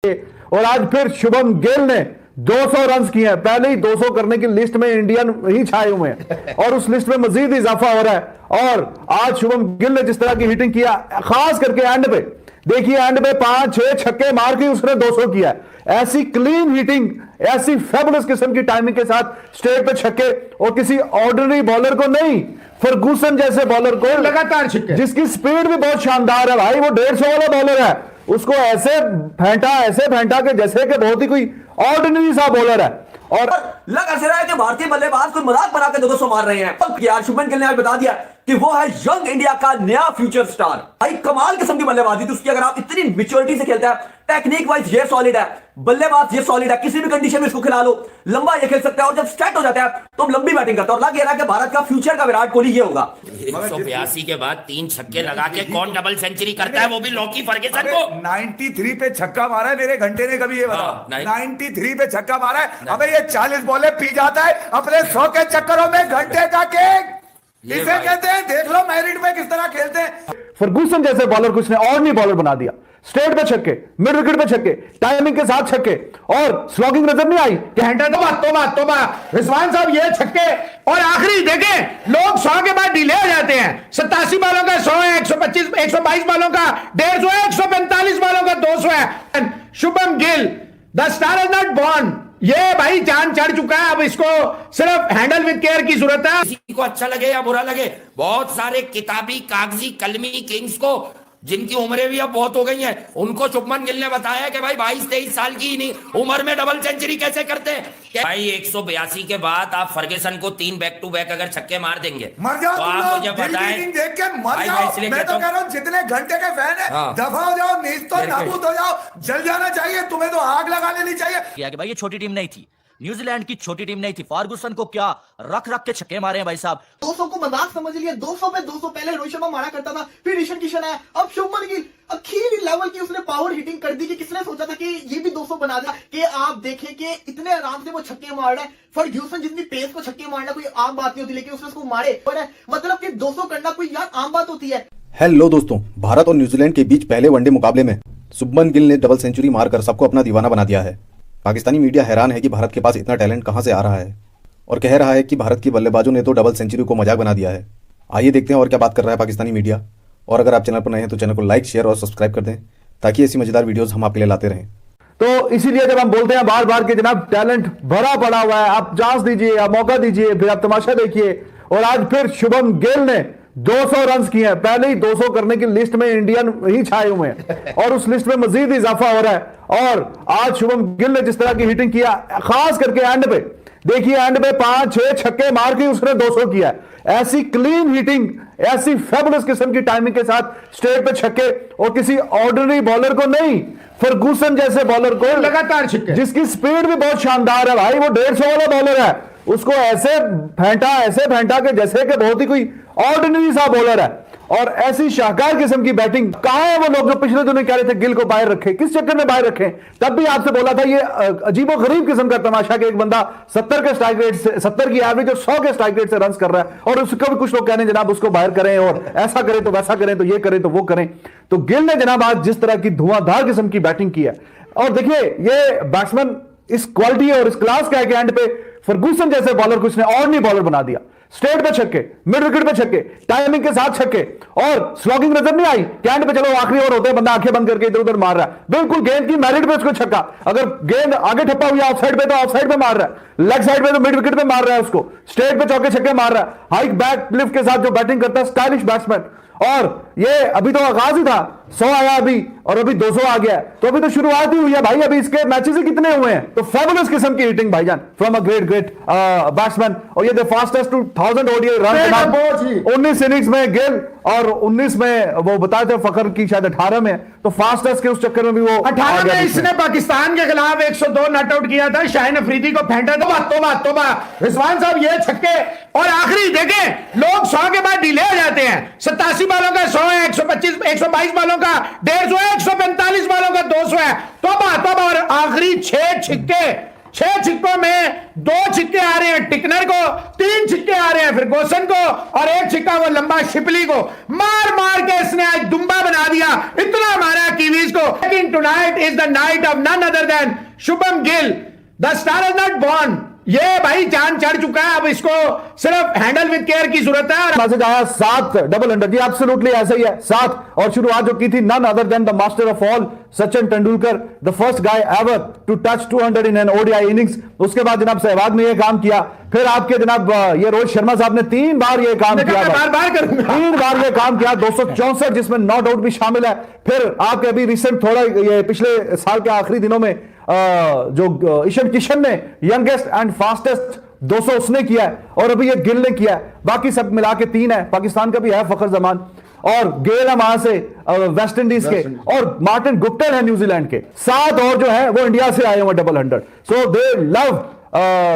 और आज फिर शुभम गिल ने 200 रन किए हैं। पहले ही 200 करने की लिस्ट में इंडियन ही छाए हुए हैं और उस लिस्ट में मजीद इजाफा हो रहा है। और आज शुभम गिल ने जिस तरह की हिटिंग किया, खास करके एंड पे देखिए, एंड पे 5-6 छक्के मार के उसने 200 किया है। ऐसी क्लीन हिटिंग, ऐसी फेबुलस किस्म की टाइमिंग के साथ स्ट्रेट पे छक्के, और किसी ऑर्डिनरी बॉलर को नहीं, फर्गूसन जैसे बॉलर को लगातार छक्के, जिसकी स्पीड भी बहुत शानदार है भाई, वो 150 वाला बॉलर है, उसको ऐसे फेंटा के जैसे कि बहुत ही कोई ऑर्डिनरी सा बॉलर है। और लग ऐसे रहा है कि भारतीय बल्लेबाज कोई मजाक बना के 200 मार रहे हैं। यार शुभमन गिल ने आज बता दिया कि वो है यंग इंडिया का नया फ्यूचर स्टार। भाई कमाल किस्म की बल्लेबाजी थी उसकी। अगर आप इतनी मैच्योरिटी से खेलता है, टेक्निक वाइज ये सॉलिड है, बल्लेबाज ये सॉलिड है, किसी भी कंडीशन में इसको खिला लो, लंबा ये खेल सकता है, और जब स्ट्रेट हो जाता है तो लंबी बैटिंग करता है। और लग ये रहा है कि भारत का फ्यूचर का विराट कोहली ये होगा। 182 के बाद 3 छक्के लगा के कौन डबल सेंचुरी करता है, वो भी लॉकी फर्गुसन को। 93 पे छक्का मारा है मेरे घंटे ने, कभी ये बता। 93 पे छक्का मारा है। अबे ये 40 बॉलें पी जाता है अपने 100 के चक्करों में। घंटे का केक इसे कहते हैं। देख लो मैरिट में किस तरह खेलते हैं। फर्गूसन जैसे बॉलर को उसने और नहीं बॉलर बना दिया। स्ट्रेट पे छक्के, मिड विकेट पे छक्के, टाइमिंग के साथ छक्के, और स्लॉगिंग नजर नहीं आई कि हैंडल। तोबा रिजवान साहब, ये छक्के और आखिरी देखें, लोग 100 के बाद डिले हो जाते हैं। 87 बालों का 100 है, 125 122 बालों का 150 है, 145 बालों का 200 है। Shubham Gill the star is not born. ये भाई चांद चढ़ चुका है, अब इसको सिर्फ हैंडल विद केयर की जरूरत है। किसी को अच्छा लगे या बुरा लगे, बहुत सारे किताबी कागजी कलमी किंग्स को, जिनकी उम्रें भी अब बहुत हो गई हैं, उनको शुभमन गिल ने बताया कि भाई 22-23 साल की नहीं उम्र में डबल सेंचुरी कैसे करते हैं। भाई 182 के बाद आप फर्गुसन को 3 बैक टू बैक अगर छक्के मार देंगे मर जाओ तो आप मुझे बताएं। देख के मर जाओ। मैं तो कह रहा हूं जितने घंटे के फैन है, दफा हो जाओ, नीच तो नाबूद हो जाओ, जल जाना चाहिए। तुम्हें तो आग लगा लेनी चाहिए। कि भाई ये छोटी टीम नहीं थी, न्यूजीलैंड की छोटी टीम नहीं थी। फर्गुसन को क्या रख के छक्के मारे हैं भाई साहब। 200 को मजाक समझ लिया। 200 पे 200 पहले रोहित शर्मा मारा करता था, फिर ईशान किशन है, अब शुभमन गिल। आखिरी लेवल की उसने पावर हिटिंग कर दी कि किसने सोचा था कि ये भी 200 बना दिया। कि आप देखें कि इतने आराम से वो छक्के मार रहा है। फर्ग्यूसन जितनी पेस को छक्के मारना कोई आम बात नहीं होती, लेकिन उसने उसको मारे। मतलब कि 200 करना कोई यार आम बात होती है। हेलो दोस्तों, भारत और न्यूजीलैंड के बीच पहले वनडे मुकाबले में शुभमन गिल ने डबल सेंचुरी मारकर सबको अपना दीवाना बना दिया है। पाकिस्तानी मीडिया हैरान है कि भारत के पास इतना टैलेंट कहां से आ रहा है, और कह रहा है कि भारत की बल्लेबाजों ने तो डबल सेंचुरी को मजाक बना दिया है। आइए देखते हैं और क्या बात कर रहा है पाकिस्तानी मीडिया। और अगर आप चैनल पर नए हैं तो चैनल को लाइक, शेयर और सब्सक्राइब कर दें, ताकि ऐसी मजेदार वीडियोस हम आपके लिए लाते रहें। तो इसीलिए जब हम बोलते हैं बार बार कि जनाब टैलेंट भरा पड़ा हुआ है, आप चांस दीजिए, आप मौका दीजिए, फिर आप तमाशा देखिए। और आज फिर शुभम गिल ने 200 रन किए हैं। पहले ही 200 करने की लिस्ट में इंडियन ही छाए हुए हैं और उस लिस्ट में मजीद इजाफा हो रहा है। और आज शुभम गिल ने जिस तरह की हिटिंग किया, खास करके एंड पे देखिए, एंड पे 5-6 छक्के मार के उसने 200 किया है। ऐसी क्लीन हिटिंग, ऐसी फेबुलस किस्म की टाइमिंग के साथ स्ट्रेट पे छक्के, और किसी ऑर्डिनरी बॉलर को नहीं, फर्गूसन जैसे बॉलर को लगातार छक्के, जिसकी स्पीड भी बहुत शानदार है भाई, वो 150 वाला बॉलर है, उसको ऐसे फेंटा के जैसे कि बहुत ही कोई ऑर्डिनरी सा बॉलर है। और ऐसी शाहकार किस्म की बैटिंग। कहां है वो लोग जो पिछले दिनों कह रहे थे गिल को बाहर रखे, किस चक्कर में बाहर रखे? तब भी आपसे बोला था ये अजीबो गरीब किस्म का तमाशा कि एक बंदा 70 के स्ट्राइक रेट से, 70 की एवरेज और 100 के स्ट्राइक रेट से रन कर रहा है, और उसको भी कुछ लोग कह रहे हैं जनाब उसको बाहर करें, और ऐसा करें तो वैसा करें, तो ये करें तो वो करें। तो गिल ने जनाब आज जिस तरह की धुआंधार किस्म की बैटिंग की है, और देखिए ये बैट्समैन इस क्वालिटी और इस क्लास का है कि एंड पे फर्गूसन जैसे बॉलर को उसने और नहीं बॉलर बना दिया। स्ट्रेट पे छक्के, मिड विकेट पे छक्के, टाइमिंग के साथ छक्के, और स्लॉगिंग नजर नहीं आई कि एंड पे चलो आखिरी ओवर होते हैं, बंदा आंखें बंद करके इधर उधर मार रहा है। बिल्कुल गेंद की मेरिट पे उसको छक्का। अगर गेंद आगे ठप्पा हुई ऑफ साइड पे तो ऑफ साइड पे मार रहा है, लेग साइड पे तो मिड विकेट पे मार रहा है, उसको स्ट्रेट पे चौके छक्के मार रहा है। हाई बैक लिफ्ट के साथ जो बैटिंग करता है, स्टाइलिश बैट्समैन। और ये अभी तो आगाज ही था, 100 आया अभी, और अभी 200 आ गया, तो अभी तो शुरुआत ही हुई है भाई, अभी इसके मैचेस ही कितने हुए हैं। तो फेबुलस किस्म की हिटिंग भाईजान फ्रॉम अ ग्रेट बैट्समैन। और ये the fastest to 1000 ODI run 19 innings में गिल, और 19 में वो बताए थे फखर की शायद 18 में, तो फास्टेस्ट के उस चक्कर में भी वो 18 में इसने पाकिस्तान के खिलाफ 102 नॉट आउट किया था, शाहीन अफरीदी को फेंटा। तोबा रिजवान साहब, ये छक्के और आखिरी देखें, लोग 100 के बाद डिले हो जाते हैं। 87 बालों का 100 है, 125 122 बालों का 150 है, 145 बालों का 200 है। तोबा और आखिरी 6 छक्के 6 छिक्कों में 2 छिक्के आ रहे हैं टिकनर को, 3 छिक्के आ रहे हैं फर्गूसन को, और 1 छिक्का वो लंबा शिपली को मार मार के इसने आज दुम्बा बना दिया, इतना मारा कीवीज को। लेकिन tonight is the night of none other than Shubham Gill. The star is not born. ये भाई चांद चढ़ चुका है, अब इसको सिर्फ हैंडल विद केयर की जरूरत है। मैसेज आया 7 डबल अंडर, जी एब्सोल्युटली ऐसा ही है 7, और शुरुआत जो की थी none other than the master of all Sachin Tendulkar, the first guy ever to touch 200 in an ODI innings. उसके बाद जनाब सहवाग ने यह काम किया, फिर आपके जनाब ये रोहित शर्मा साहब ने 3 बार ये काम किया, बार करूंगा 3 बार ये काम किया, 264 जिसमें नॉट आउट भी शामिल है। फिर आपके अभी रिसेंट थोड़ा ये पिछले साल के आखिरी दिनों में जो ईशान किशन ने यंगेस्ट एंड फास्टेस्ट 200 उसने किया है, और अभी ये गिल ने किया है। बाकी सब मिला के 3 है। पाकिस्तान का भी है फखर जमान, और गेल है वहां से वेस्ट इंडीज के, और मार्टिन गुप्टिल है न्यूजीलैंड के। 7 और जो है वो इंडिया से आए हुए double 100। So they love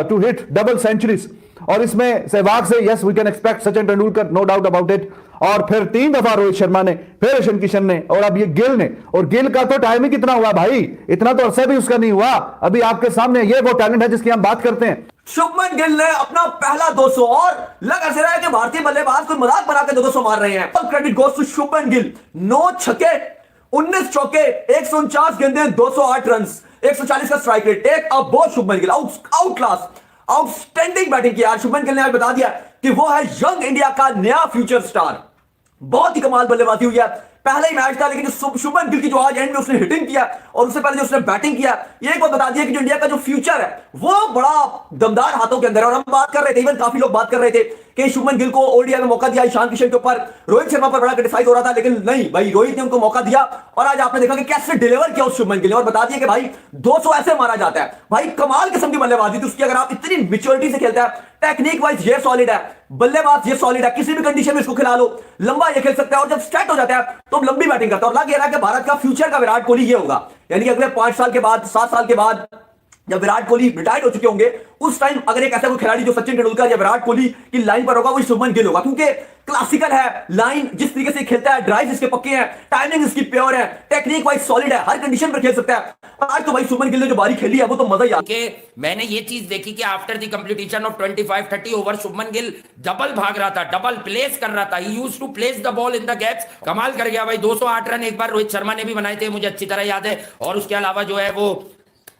to hit double centuries, और इसमें सहवाग से yes we can expect Sachin Tendulkar, no doubt about it. और फिर 3 दफा रोहित शर्मा ने, फिर ईशान किशन ने, और अब ये गिल ने। और गिल का तो टाइम ही कितना हुआ भाई, इतना तो अरसा भी उसका नहीं हुआ। अभी आपके सामने ये वो टैलेंट है जिसकी हम बात करते हैं। शुभमन गिल ने अपना पहला 200, और लग ऐसे रहा है कि भारतीय बल्लेबाज कोई मजाक बना के 200 मार रहे हैं। Credit goes to Shubman Gill. 9 छक्के, 19 चौके, 149 गेंदें, 208 रन, 140 का स्ट्राइक रेट। एक अब बहुत Shubman Gill out class, outstanding batting किया। शुभमन गिल ने आज बता दिया कि वो है यंग इंडिया का नया फ्यूचर स्टार। बहुत ही कमाल बल्लेबाजी हुई है। पहला ही मैच था, लेकिन शुभमन गिल की जो आज एंड में उसने हिटिंग किया, और उससे पहले जो उसने बैटिंग किया, ये एक बात बता दिया कि जो इंडिया का जो फ्यूचर है वो बड़ा दमदार हाथों के अंदर है। और हम बात कर रहे थे, इवन काफी लोग बात कर रहे थे कि शुभमन गिल को ओडीआई में मौका दिया ईशान किशन के ऊपर, रोहित शर्मा पर बड़ा क्रिटिसाइज हो रहा था, लेकिन नहीं भाई, रोहित ने उनको मौका दिया, और आज आपने देखा कि कैसे डिलीवर किया उस शुभमन गिल ने, और बता दिया कि भाई 200 ऐसे मारा जाता है। भाई कमाल किस्म की बल्लेबाजी थी उसकी। अगर आप इतनी मैच्योरिटी से खेलता है, टेक्निक वाइज ये सॉलिड है, बल्लेबाज ये सॉलिड है, किसी भी कंडीशन में इसको खिला लो, लंबा ये खेल सकता है, और जब स्टार्ट हो जाता है तो लंबी बैटिंग करता है। और लग ये रहा है कि भारत का फ्यूचर का विराट कोहली ये होगा, यानी कि अगले 5 साल के बाद, 7 साल के बाद, जब विराट कोहली रिटायर्ड हो चुके होंगे, उस टाइम अगर एक ऐसा कोई खिलाड़ी जो सचिन तेंदुलकर या विराट कोहली की लाइन पर होगा, वो शुभमन गिल होगा। क्योंकि क्लासिकल है लाइन, जिस तरीके से खेलता है, ड्राइव इसके पक्के हैं, टाइमिंग इसकी प्योर है, टेक्निक वाइज सॉलिड है, हर कंडीशन पर खेल सकता है। आज तो भाई शुभमन गिल ने जो बारी खेली है वो तो मजा ही आ गया। मैंने ये चीज देखी कि after the completion of 25-30 over Shubman Gill double भाग रहा था, डबल प्लेस कर रहा था, he used to place the ball in the gaps. कमाल कर गया भाई। 208 रन एक बार रोहित शर्मा ने भी बनाए थे, मुझे अच्छी तरह याद है। और उसके अलावा जो है वो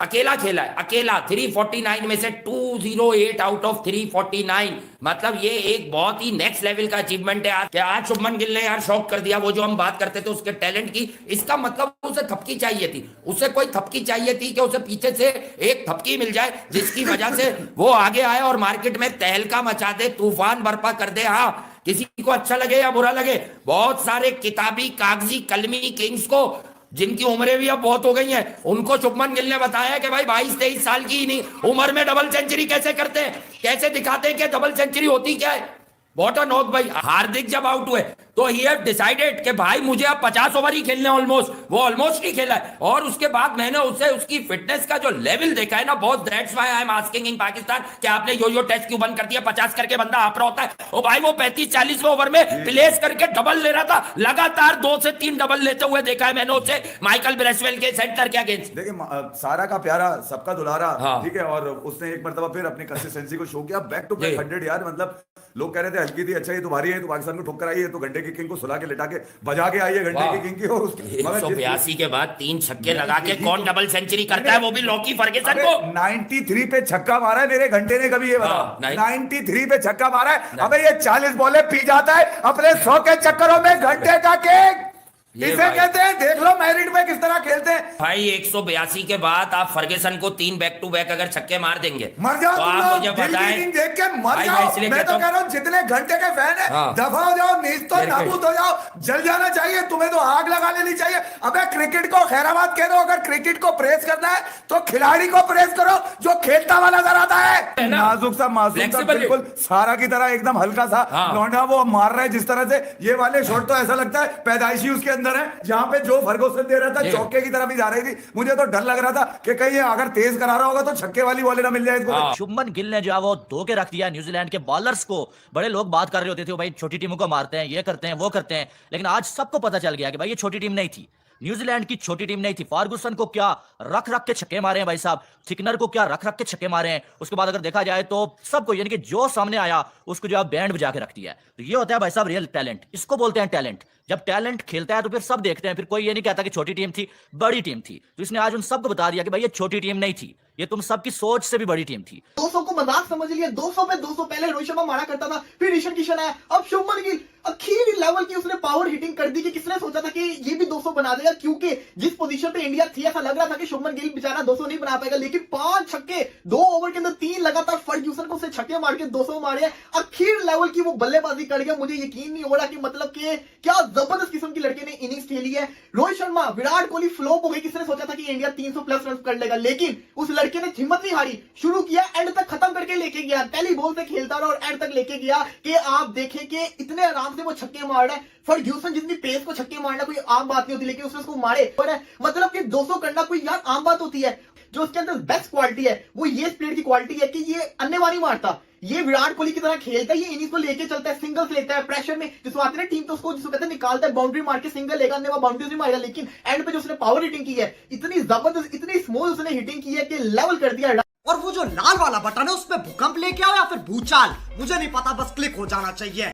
अकेला खेला है, अकेला 349 में से 208 आउट ऑफ 349। मतलब ये एक बहुत ही नेक्स्ट लेवल का अचीवमेंट है। आज शुभमन गिल ने यार शॉक कर दिया। वो जो हम बात करते थे उसके टैलेंट की, इसका मतलब उसे थपकी चाहिए थी, उसे कोई थपकी चाहिए थी कि उसे पीछे से एक थपकी मिल जाए, जिसकी वजह से वो आगे आए और मार्केट में तहलका मचा दे, तूफान बर्पा कर दे। हाँ, किसी को अच्छा लगे या बुरा लगे, बहुत सारे किताबी कागजी कलमी किंग्स को, जिनकी उम्रें भी अब बहुत हो गई हैं, उनको शुभमन गिल ने बताया कि भाई 22-23 साल की ही नहीं उम्र में डबल सेंचुरी कैसे करते हैं, कैसे दिखाते हैं कि डबल सेंचुरी होती क्या है। वॉट अ नॉक भाई। हार्दिक जब आउट हुए तो ही हैव डिसाइडेड कि भाई मुझे अब 50 ओवर ही खेलने ऑलमोस्ट, वो ऑलमोस्ट ही खेला है। और उसके बाद मैंने उसे उसकी फिटनेस का जो लेवल देखा है ना, बहुत, that's why I am asking in Pakistan कि आपने यो टेस्ट क्यों बंद कर दिया। 50 करके बंदा आप रहा होता है, ओ भाई वो 35-40 ओवर में प्लेस करके डबल ले रहा था, लगातार 2 से 3 डबल लेते हुए देखा है मैंने उसे माइकल ब्रेसवेल के सेंटर के अगेंस्ट। देखिए सारा का प्यारा, सबका दुलारा, हाँ। ठीक है, और उसने एक मरतबा फिर अपनी कंसिस्टेंसी को शो किया, बैक टू बैक 100 यार। मतलब लोग कह रहे थे हल्की थी, अच्छा ये तुम्हारी है, तो पाकिस्तान को ठोकर आई है, तो घंटे की किंग को सुला के लेटा के बजा के आई है घंटे की किंग की। और 182 के बाद 3 छक्के लगा के कौन डबल सेंचुरी करता है, वो भी लॉकी फर्गुसन को। 93 पे छक्का मारा है मेरे घंटे ने, कभी ये बता 93 पे छक्का मारा है। अबे ये 40 बॉलें पी जाता है अपने 100 के चक्करों में, घंटे का किंग इसे कहते हैं। देख लो मेरिट में किस तरह खेलते हैं भाई। 182 के बाद आप फर्गुसन को 3 बैक टू बैक अगर छक्के मार देंगे, मर जाओ तो आप मुझे बताएं। देख के मर जाओ। मैं तो कह रहा हूँ जितने घंटे के फैन है, दफा हो जाओ, नीच तो नाबूद हो जाओ, जल जाना चाहिए तुम्हें, तो आग लगा लेनी चाहिए। अबे क्रिकेट को खैराबाद कह दो, अगर क्रिकेट को प्रेस करना है तो खिलाड़ी को प्रेस करो जो खेलता हुआ नजर आता है। नाजुक सा, मासूम सा, बिल्कुल सारा की तरह एकदम हल्का सा लौंडा, वो मार रहा है जिस तरह से। ये वाले शॉट तो ऐसा लगता है पैदाइशी उसके अंदर है, जहां पे जो फर्गुसन दे रहा था चौके की तरफ ही जा रही थी। मुझे तो डर लग रहा था कि कहीं अगर तेज करा रहा होगा तो छक्के वाली बॉल ना मिल जाए इसको। शुभमन गिल ने जो है वो धो के रख दिया न्यूजीलैंड के बॉलर्स को। बड़े लोग बात कर रहे होते थे भाई छोटी टीमों को मारते हैं, ये करते हैं, वो करते हैं, लेकिन आज सबको पता चल गया कि भाई ये छोटी टीम नहीं थी। न्यूजीलैंड की छोटी टीम नहीं थी। फार्गुसन को क्या रख रख के छक्के मारे हैं भाई साहब, थिकनर को क्या रख रख के छक्के मारे हैं। उसके बाद अगर देखा जाए तो सबको, यानी कि जो सामने आया उसको जो है बैंड बजा के रख दिया है। तो ये होता है भाई साहब रियल टैलेंट, इसको बोलते हैं टैलेंट। जब टैलेंट खेलता है तो फिर सब देखते हैं, फिर कोई ये नहीं कहता कि छोटी टीम थी, बड़ी टीम थी। तो इसने आज उन सबको बता दिया कि भाई ये छोटी टीम नहीं थी, ये तुम सबकी सोच से भी बड़ी टीम थी। 200 को मजाक समझ लिया, 200 पे 200 पहले रोहित शर्मा मारा करता था, फिर ईशान किशन आया, अब शुभमन गिल आखिरी लेवल की उसने पावर हिटिंग कर दी कि किसने सोचा था कि ये भी 200 बना देगा, क्योंकि जिस पोजीशन पे इंडिया थी ऐसा लग रहा था कि शुभमन गिल बेचारा 200 नहीं बना पाएगा, लेकिन 5 छक्के 2 ओवर के अंदर 3 लगातार फर्ग्यूसन को उसने छक्के मार के 200 मारे। आखिर लेवल की वो बल्लेबाजी कर गया, मुझे यकीन नहीं हो रहा कि मतलब कि क्या जबरदस्त किस्म की लड़के ने इनिंग्स खेली है। रोहित शर्मा, विराट कोहली फ्लॉप हो गई, किसने सोचा था कि इंडिया 300 प्लस रन कर लेगा, लेकिन उस लड़के ने हिम्मत नहीं हारी, शुरू किया, एंड तक खत्म करके लेके गया, पहली बॉल से खेलता रहा और एंड तक लेके गया कि आप देखें कि इतने आराम से वो छक्के मार रहा है। फर्ग्यूसन जितनी पेस को छक्के मारना कोई आम बात नहीं होती, लेकिन उसने उसको मारे। और मतलब कि 200 करना कोई यार आम बात होती है। जो उसके अंदर बेस्ट क्वालिटी है वो ये स्प्लिट की क्वालिटी है कि ये अन्नेवाह नहीं मारता, ये विराट कोहली की तरह खेलता है, ये इनिंग्स को लेके चलता है, सिंगल्स लेता है, प्रेशर में जिसको आते हैं टीम तो उसको जिसको कहते हैं निकालता है, बाउंड्री मार के सिंगल लेगा, अन्नेवाह बाउंड्रीज भी मारेगा, लेकिन एंड पे जो उसने पावर हिटिंग की है, इतनी जबरदस्त, इतनी स्मूथ उसने हिटिंग की है कि लेवल कर दिया। और वो जो लाल वाला बटन है उस पे भूकंप लेके आओ या फिर भूचाल, मुझे नहीं पता, बस क्लिक हो जाना चाहिए।